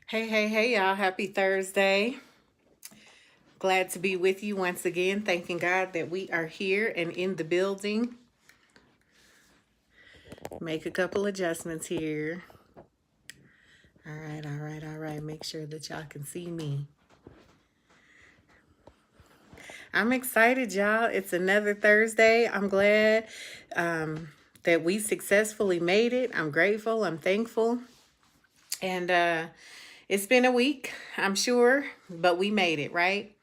Hey, hey, hey, y'all. Happy Thursday. Glad to be with you once again. Thanking God that we are here and in the building. Make a couple adjustments here. All right, all right, all right. Make sure that y'all can see me. I'm excited, y'all. It's another Thursday. I'm glad that we successfully made it. I'm grateful. I'm thankful. And it's been a week, I'm sure, but we made it, right?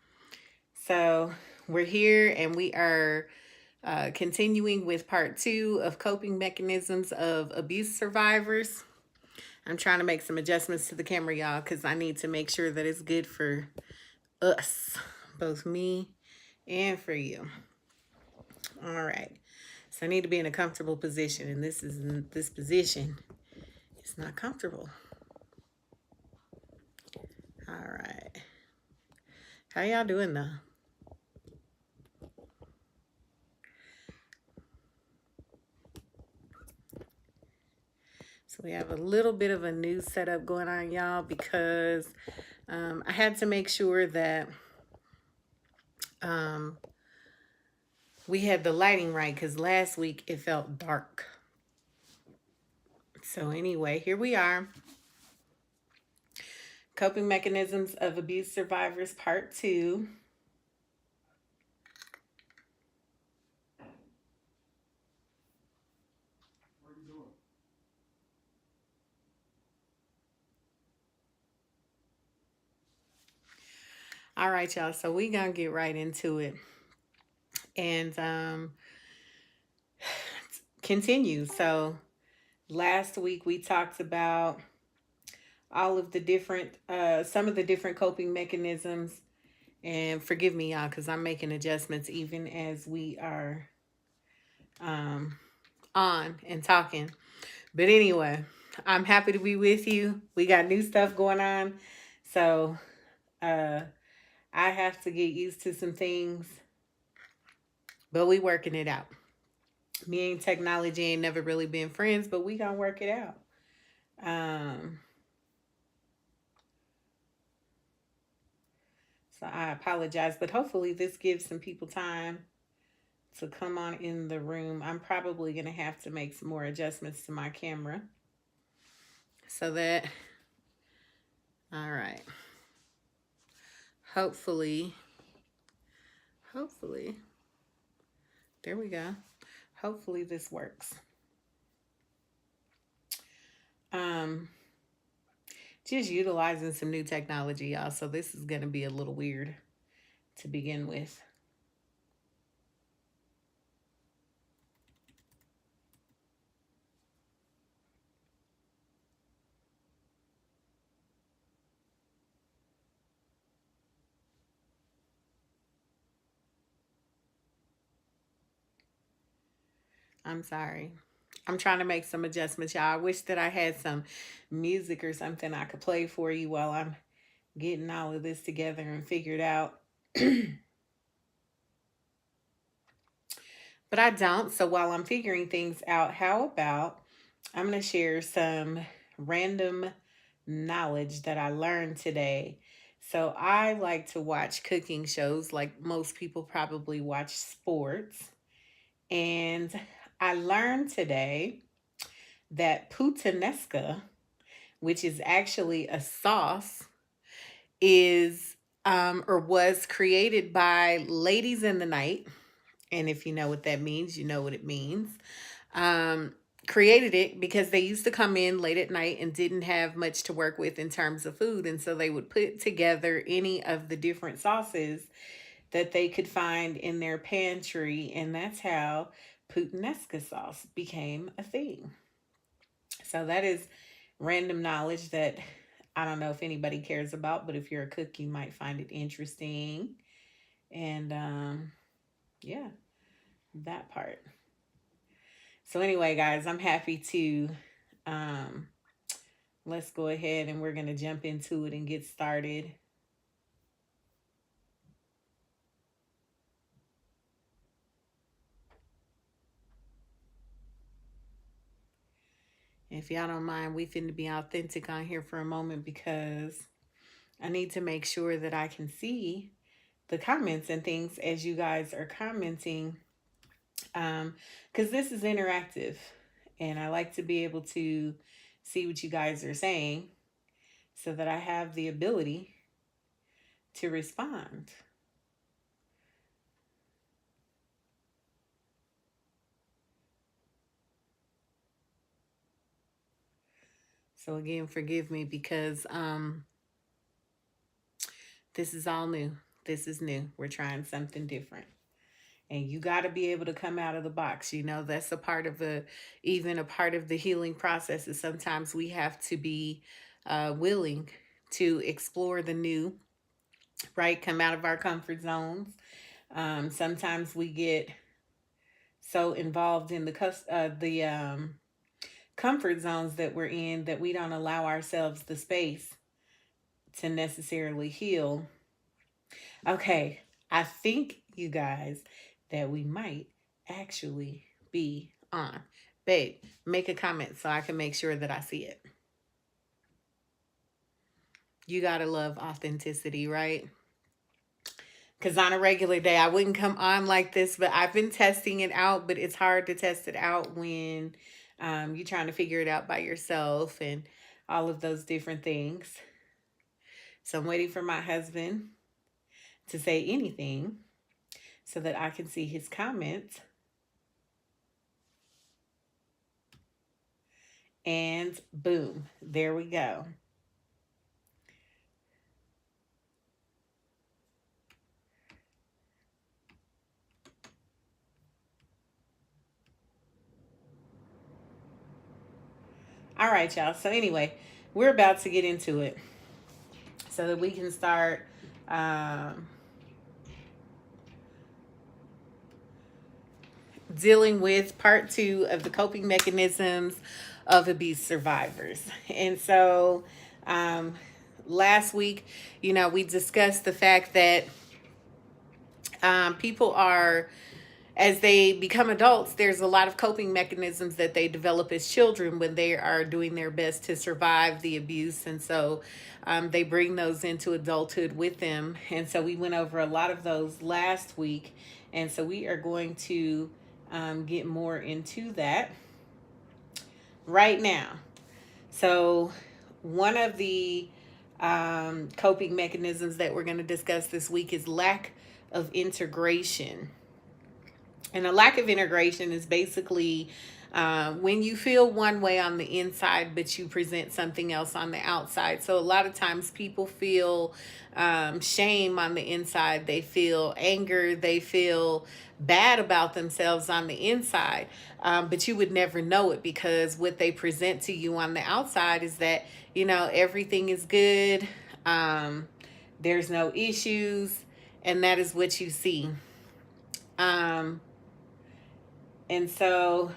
So we're here and we are continuing with part two of coping mechanisms of abuse survivors. I'm trying to make some adjustments to the camera, y'all, because I need to make sure that it's good for us, both me and for you. All right. So I need to be in a comfortable position, and this position is not comfortable. All right. How y'all doing though? So we have a little bit of a new setup going on, y'all, because I had to make sure that um, we had the lighting right because last week it felt dark. So anyway, here we are. Coping mechanisms of abuse survivors, part two. All right, y'all. So we gonna get right into it and continue. So last week we talked about all of the different, some of the different coping mechanisms. And forgive me, y'all, because I'm making adjustments even as we are um, on and talking. But anyway, I'm happy to be with you. We got new stuff going on. So uh, I have to get used to some things, but we working it out. Me and technology ain't never really been friends, but we gonna work it out. Um, so I apologize, but hopefully this gives some people time to come on in the room. I'm probably gonna have to make some more adjustments to my camera so that, all right. Hopefully, hopefully, there we go. Hopefully this works. Um, just utilizing some new technology, y'all. So this is gonna be a little weird to begin with. I'm sorry. I'm trying to make some adjustments, y'all. I wish that I had some music or something I could play for you while I'm getting all of this together and figured out. But I don't. So while I'm figuring things out, how about I'm going to share some random knowledge that I learned today. So I like to watch cooking shows like most people probably watch sports. And I learned today that puttanesca, which is actually a sauce, is or was created by ladies in the night. And if you know what that means, you know what it means. Um, Created it because they used to come in late at night and didn't have much to work with in terms of food. And so they would put together any of the different sauces that they could find in their pantry. And that's how puttanesca sauce became a thing. So that is random knowledge that I don't know if anybody cares about, but if you're a cook, you might find it interesting. And yeah, that part. So anyway, guys, I'm happy to um, let's go ahead and we're gonna jump into it and get started. If y'all don't mind, we finna be authentic on here for a moment because I need to make sure that I can see the comments and things as you guys are commenting. Because this is interactive and I like to be able to see what you guys are saying so that I have the ability to respond. So again, forgive me because this is all new. This is new. We're trying something different. And you got to be able to come out of the box. You know, that's a part of the, even a part of the healing process is sometimes we have to be willing to explore the new, right? Come out of our comfort zones. Sometimes we get so involved in the comfort zones that we're in that we don't allow ourselves the space to necessarily heal. Okay, I think you guys that we might actually be on. Babe, make a comment so I can make sure that I see it. You gotta love authenticity, right? Because on a regular day, I wouldn't come on like this, but I've been testing it out. But it's hard to test it out when you're trying to figure it out by yourself and all of those different things. So I'm waiting for my husband to say anything so that I can see his comments. And boom, there we go. All right, y'all. So, anyway, we're about to get into it so that we can start dealing with part two of the coping mechanisms of abuse survivors. And so, um, last week, you know, we discussed the fact that people are, as they become adults, there's a lot of coping mechanisms that they develop as children when they are doing their best to survive the abuse. And so they bring those into adulthood with them. And so we went over a lot of those last week. And so we are going to get more into that right now. So, one of the coping mechanisms that we're going to discuss this week is lack of integration. And a lack of integration is basically when you feel one way on the inside, but you present something else on the outside. So a lot of times people feel shame on the inside. They feel anger. They feel bad about themselves on the inside. But you would never know it because what they present to you on the outside is that, you know, everything is good. There's no issues. And that is what you see. And so